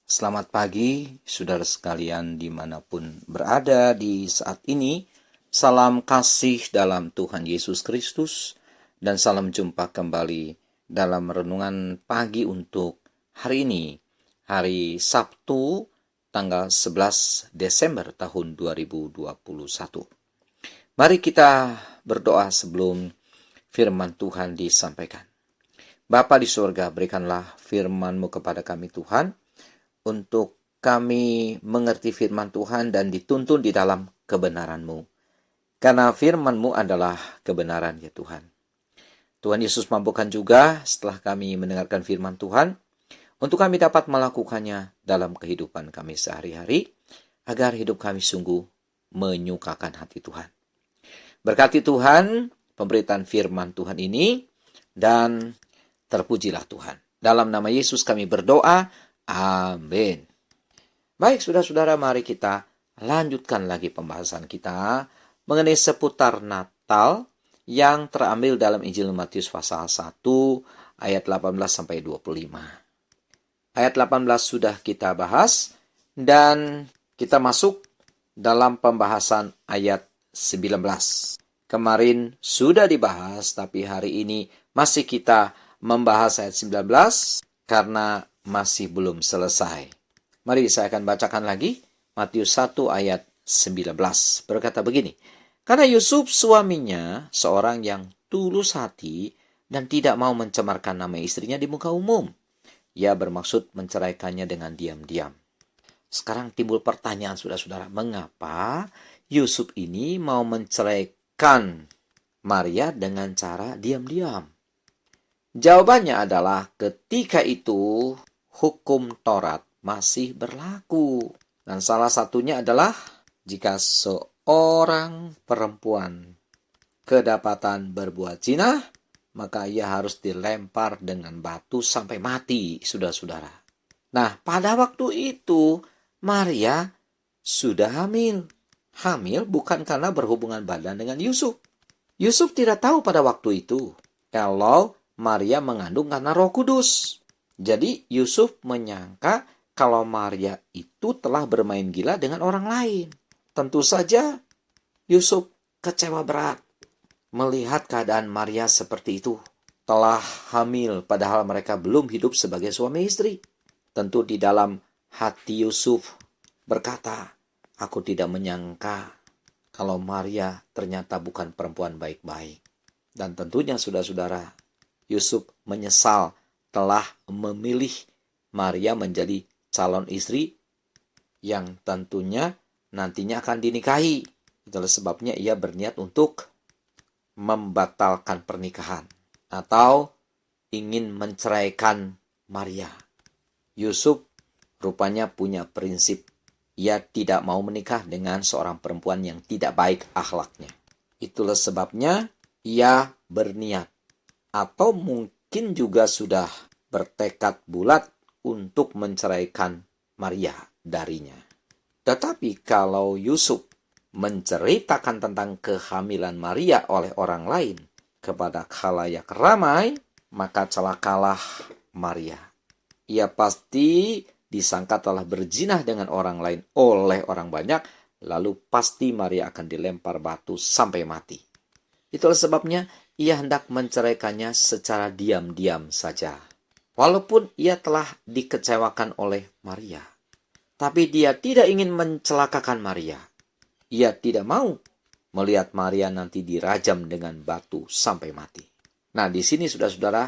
Selamat pagi, saudara sekalian dimanapun berada di saat ini. Salam kasih dalam Tuhan Yesus Kristus dan salam jumpa kembali dalam renungan pagi untuk hari ini, hari Sabtu, tanggal 11 Desember tahun 2021. Mari kita berdoa sebelum firman Tuhan disampaikan. Bapa di surga, berikanlah firman-Mu kepada kami Tuhan, untuk kami mengerti firman Tuhan dan dituntun di dalam kebenaran-Mu. Karena firman-Mu adalah kebenaran ya Tuhan. Tuhan Yesus mampukan juga setelah kami mendengarkan firman Tuhan, untuk kami dapat melakukannya dalam kehidupan kami sehari-hari, agar hidup kami sungguh menyukakan hati Tuhan. Berkati Tuhan pemberitaan firman Tuhan ini, dan terpujilah Tuhan. Dalam nama Yesus kami berdoa. Amin. Baik, saudara-saudara, mari kita lanjutkan lagi pembahasan kita mengenai seputar Natal yang terambil dalam Injil Matius pasal 1 ayat 18 sampai 25. Ayat 18 sudah kita bahas dan kita masuk dalam pembahasan ayat 19. Kemarin sudah dibahas, tapi hari ini masih kita membahas ayat 19 karena masih belum selesai. Mari saya akan bacakan lagi Matius 1 ayat 19. Berkata begini, karena Yusuf suaminya seorang yang tulus hati dan tidak mau mencemarkan nama istrinya di muka umum. Ia bermaksud menceraikannya dengan diam-diam. Sekarang timbul pertanyaan saudara-saudara, mengapa Yusuf ini mau menceraikan Maria dengan cara diam-diam? Jawabannya adalah ketika itu hukum Taurat masih berlaku. Dan salah satunya adalah jika seorang perempuan kedapatan berbuat zina, maka ia harus dilempar dengan batu sampai mati, saudara-saudara. Nah, pada waktu itu Maria sudah hamil. Hamil bukan karena berhubungan badan dengan Yusuf. Yusuf tidak tahu pada waktu itu kalau Maria mengandung karena Roh Kudus. Jadi Yusuf menyangka kalau Maria itu telah bermain gila dengan orang lain. Tentu saja Yusuf kecewa berat melihat keadaan Maria seperti itu. Telah hamil padahal mereka belum hidup sebagai suami istri. Tentu di dalam hati Yusuf berkata, aku tidak menyangka kalau Maria ternyata bukan perempuan baik-baik. Dan tentunya saudara-saudara, Yusuf menyesal telah memilih Maria menjadi calon istri yang tentunya nantinya akan dinikahi. Itulah sebabnya ia berniat untuk membatalkan pernikahan atau ingin menceraikan Maria. Yusuf rupanya punya prinsip. Ia tidak mau menikah dengan seorang perempuan yang tidak baik akhlaknya. Itulah sebabnya ia berniat atau mungkin juga sudah bertekad bulat untuk menceraikan Maria darinya. Tetapi kalau Yusuf menceritakan tentang kehamilan Maria oleh orang lain kepada khalayak ramai, maka celakalah Maria. Ia pasti disangka telah berzina dengan orang lain oleh orang banyak, lalu pasti Maria akan dilempar batu sampai mati. Itulah sebabnya ia hendak menceraikannya secara diam-diam saja. Walaupun ia telah dikecewakan oleh Maria. Tapi dia tidak ingin mencelakakan Maria. Ia tidak mau melihat Maria nanti dirajam dengan batu sampai mati. Nah, di sini saudara-saudara,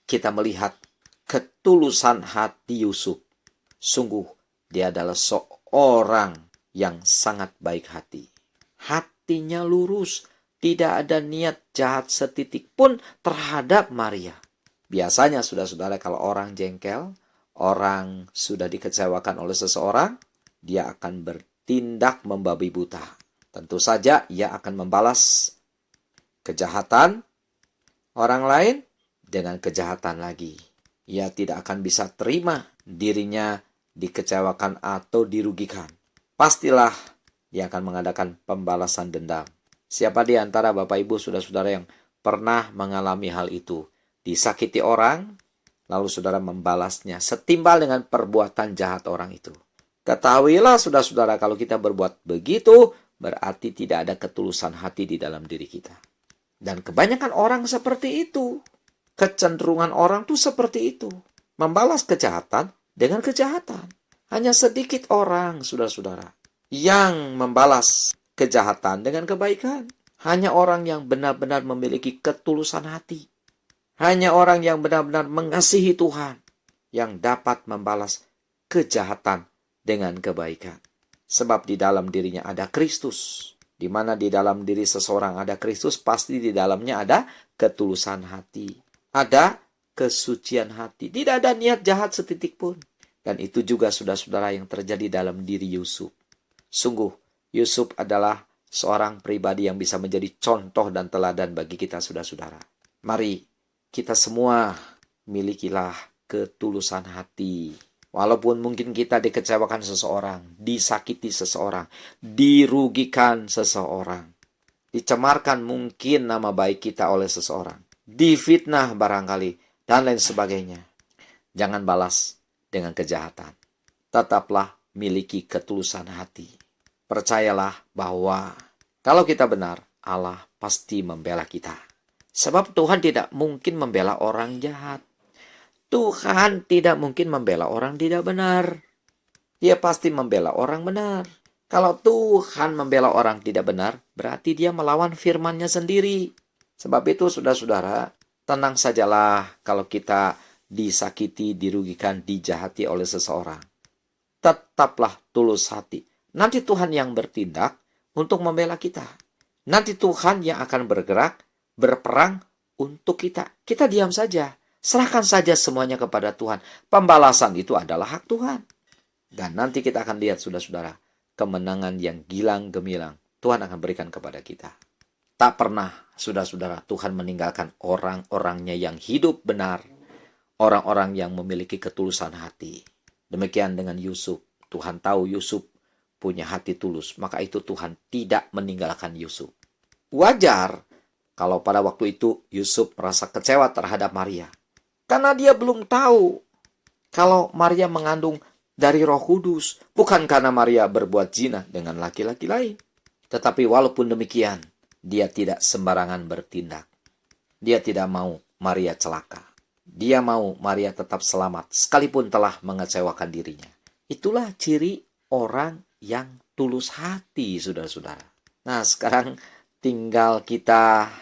kita melihat ketulusan hati Yusuf. Sungguh, dia adalah seorang yang sangat baik hati. Hatinya lurus. Tidak ada niat jahat setitik pun terhadap Maria. Biasanya saudara-saudara, kalau orang jengkel, orang sudah dikecewakan oleh seseorang, dia akan bertindak membabi buta. Tentu saja ia akan membalas kejahatan orang lain dengan kejahatan lagi. Ia tidak akan bisa terima dirinya dikecewakan atau dirugikan. Pastilah dia akan mengadakan pembalasan dendam. Siapa di antara Bapak Ibu saudara-saudara yang pernah mengalami hal itu? Disakiti orang, lalu saudara membalasnya setimbal dengan perbuatan jahat orang itu. Ketahuilah saudara-saudara, kalau kita berbuat begitu, berarti tidak ada ketulusan hati di dalam diri kita. Dan kebanyakan orang seperti itu. Kecenderungan orang tuh seperti itu. Membalas kejahatan dengan kejahatan. Hanya sedikit orang, saudara-saudara, yang membalas kejahatan dengan kebaikan. Hanya orang yang benar-benar memiliki ketulusan hati. Hanya orang yang benar-benar mengasihi Tuhan yang dapat membalas kejahatan dengan kebaikan. Sebab di dalam dirinya ada Kristus. Di mana di dalam diri seseorang ada Kristus, pasti di dalamnya ada ketulusan hati. Ada kesucian hati. Tidak ada niat jahat setitik pun. Dan itu juga saudara-saudara yang terjadi dalam diri Yusuf. Sungguh, Yusuf adalah seorang pribadi yang bisa menjadi contoh dan teladan bagi kita saudara-saudara. Mari kita semua milikilah ketulusan hati. Walaupun mungkin kita dikecewakan seseorang, disakiti seseorang, dirugikan seseorang, dicemarkan mungkin nama baik kita oleh seseorang, difitnah barangkali, dan lain sebagainya. Jangan balas dengan kejahatan. Tetaplah miliki ketulusan hati. Percayalah bahwa kalau kita benar, Allah pasti membela kita. Sebab Tuhan tidak mungkin membela orang jahat. Tuhan tidak mungkin membela orang tidak benar. Dia pasti membela orang benar. Kalau Tuhan membela orang tidak benar, berarti dia melawan firman-Nya sendiri. Sebab itu, saudara-saudara, tenang sajalah kalau kita disakiti, dirugikan, dijahati oleh seseorang. Tetaplah tulus hati. Nanti Tuhan yang bertindak untuk membela kita. Nanti Tuhan yang akan bergerak, berperang untuk kita. Kita diam saja. Serahkan saja semuanya kepada Tuhan. Pembalasan itu adalah hak Tuhan. Dan nanti kita akan lihat, saudara-saudara, kemenangan yang gilang gemilang Tuhan akan berikan kepada kita. Tak pernah, saudara-saudara, Tuhan meninggalkan orang-orangnya yang hidup benar. Orang-orang yang memiliki ketulusan hati. Demikian dengan Yusuf. Tuhan tahu Yusuf punya hati tulus. Maka itu Tuhan tidak meninggalkan Yusuf. Wajar kalau pada waktu itu Yusuf merasa kecewa terhadap Maria. Karena dia belum tahu kalau Maria mengandung dari Roh Kudus. Bukan karena Maria berbuat zina dengan laki-laki lain. Tetapi walaupun demikian, dia tidak sembarangan bertindak. Dia tidak mau Maria celaka. Dia mau Maria tetap selamat, sekalipun telah mengecewakan dirinya. Itulah ciri orang yang tulus hati, saudara-saudara. Nah, sekarang tinggal kita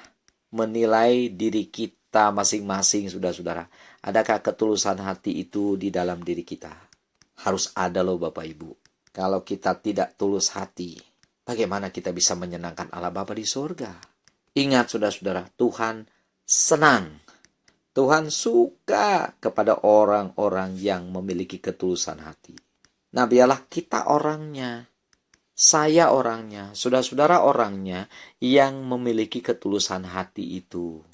menilai diri kita masing-masing, saudara-saudara. Adakah ketulusan hati itu di dalam diri kita? Harus ada loh Bapak Ibu. Kalau kita tidak tulus hati, bagaimana kita bisa menyenangkan Allah Bapa di surga? Ingat saudara-saudara, Tuhan senang. Tuhan suka kepada orang-orang yang memiliki ketulusan hati. Nah, biarlah kita orangnya. Saya orangnya, saudara-saudara orangnya yang memiliki ketulusan hati itu.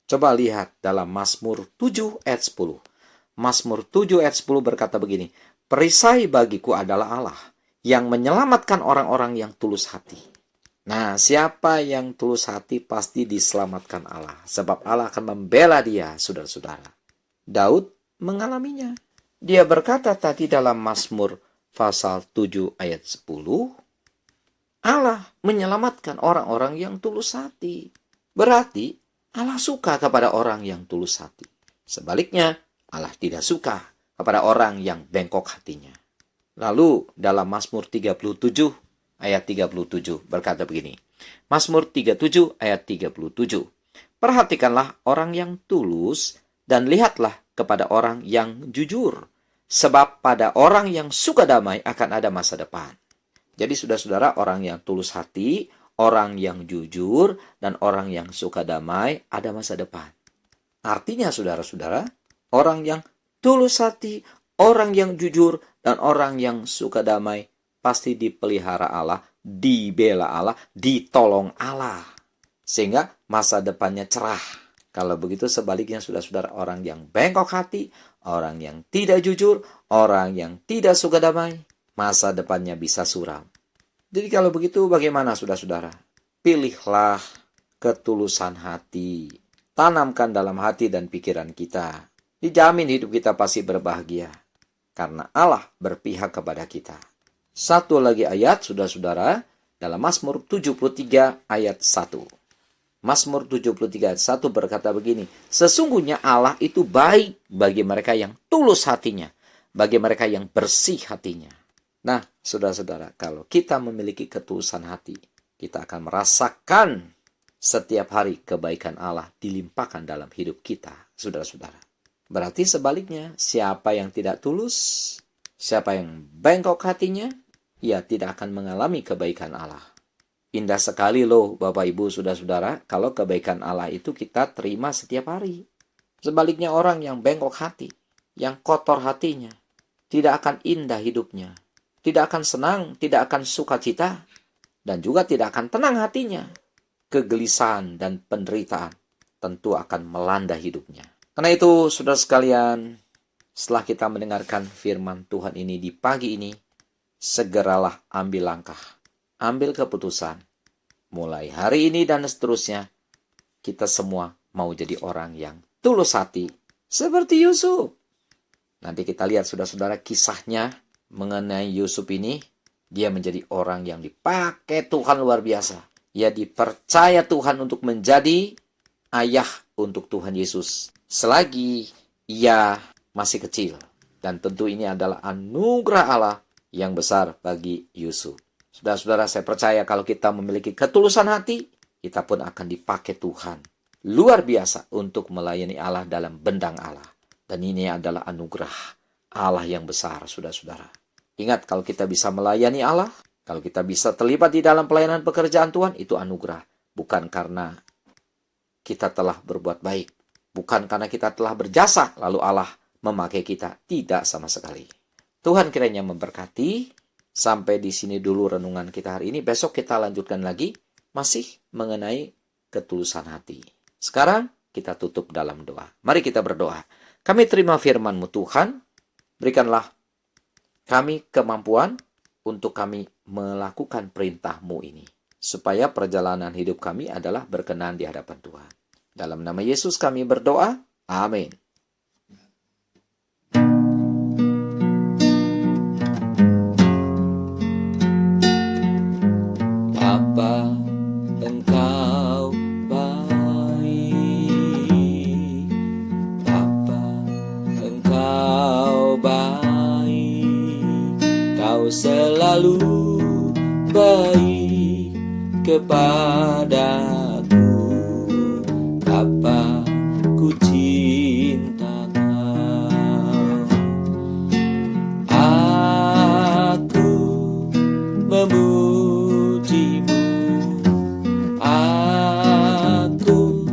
Coba lihat dalam Mazmur 7 ayat 10. Mazmur 7 ayat 10 berkata begini, "Perisai bagiku adalah Allah yang menyelamatkan orang-orang yang tulus hati." Nah, siapa yang tulus hati pasti diselamatkan Allah. Sebab Allah akan membela dia, saudara-saudara. Daud mengalaminya. Dia berkata tadi dalam Mazmur pasal 7 ayat 10, Allah menyelamatkan orang-orang yang tulus hati. Berarti Allah suka kepada orang yang tulus hati. Sebaliknya, Allah tidak suka kepada orang yang bengkok hatinya. Lalu dalam Mazmur 37 ayat 37 berkata begini. Mazmur 37 ayat 37. "Perhatikanlah orang yang tulus dan lihatlah kepada orang yang jujur. Sebab pada orang yang suka damai akan ada masa depan." Jadi saudara-saudara, orang yang tulus hati, orang yang jujur, dan orang yang suka damai ada masa depan. Artinya saudara-saudara, orang yang tulus hati, orang yang jujur, dan orang yang suka damai pasti dipelihara Allah, dibela Allah, ditolong Allah. Sehingga masa depannya cerah. Kalau begitu sebaliknya saudara-saudara, orang yang bengkok hati, orang yang tidak jujur, orang yang tidak suka damai, masa depannya bisa suram. Jadi kalau begitu bagaimana saudara-saudara? Pilihlah ketulusan hati. Tanamkan dalam hati dan pikiran kita. dijamin hidup kita pasti berbahagia. Karena Allah berpihak kepada kita. Satu lagi ayat, saudara-saudara, dalam Mazmur 73 ayat 1. Mazmur 73 ayat 1 berkata begini, sesungguhnya Allah itu baik bagi mereka yang tulus hatinya, bagi mereka yang bersih hatinya. Nah, saudara-saudara, kalau kita memiliki ketulusan hati, kita akan merasakan setiap hari kebaikan Allah dilimpahkan dalam hidup kita, saudara-saudara. Berarti sebaliknya, siapa yang tidak tulus, siapa yang bengkok hatinya, ia tidak akan mengalami kebaikan Allah. Indah sekali loh Bapak Ibu saudara-saudara kalau kebaikan Allah itu kita terima setiap hari. Sebaliknya orang yang bengkok hati, yang kotor hatinya, tidak akan indah hidupnya, tidak akan senang, tidak akan sukacita, dan juga tidak akan tenang hatinya. Kegelisahan dan penderitaan tentu akan melanda hidupnya. Karena itu saudara sekalian, setelah kita mendengarkan firman Tuhan ini di pagi ini, segeralah ambil langkah. Ambil keputusan. Mulai hari ini dan seterusnya, kita semua mau jadi orang yang tulus hati. Seperti Yusuf. Nanti kita lihat saudara-saudara kisahnya mengenai Yusuf ini. Dia menjadi orang yang dipakai Tuhan luar biasa. Ia dipercaya Tuhan untuk menjadi ayah untuk Tuhan Yesus. Selagi ia masih kecil. Dan tentu ini adalah anugerah Allah yang besar bagi Yusuf. Saudara-saudara, saya percaya kalau kita memiliki ketulusan hati, kita pun akan dipakai Tuhan luar biasa untuk melayani Allah dalam bendang Allah. Dan ini adalah anugerah Allah yang besar, saudara-saudara. Ingat, kalau kita bisa melayani Allah, kalau kita bisa terlibat di dalam pelayanan pekerjaan Tuhan, itu anugerah. Bukan karena kita telah berbuat baik. Bukan karena kita telah berjasa, lalu Allah memakai kita. Tidak sama sekali. Tuhan kiranya memberkati. Sampai di sini dulu renungan kita hari ini. Besok kita lanjutkan lagi. Masih mengenai ketulusan hati. Sekarang kita tutup dalam doa. Mari kita berdoa. Kami terima firman-Mu Tuhan. Berikanlah kami kemampuan untuk kami melakukan perintah-Mu ini. Supaya perjalanan hidup kami adalah berkenan di hadapan Tuhan. Dalam nama Yesus kami berdoa. Amin. Selalu baik kepadaku, Bapa, ku cinta Kau. Aku memuji-Mu, aku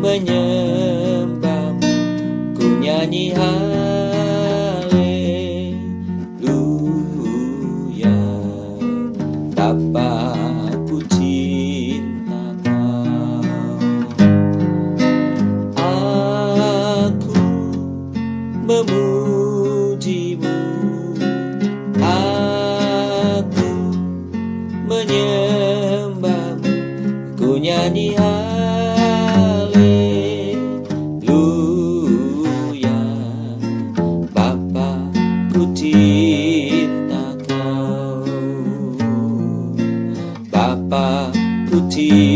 menyembah-Mu, ku nyanyi Bapa, ku cinta Kau. Aku memuji-Mu, aku menyembah-Mu, ku nyanyi haleluya. Bapa, ku cinta Kau. Bapa, ku cinta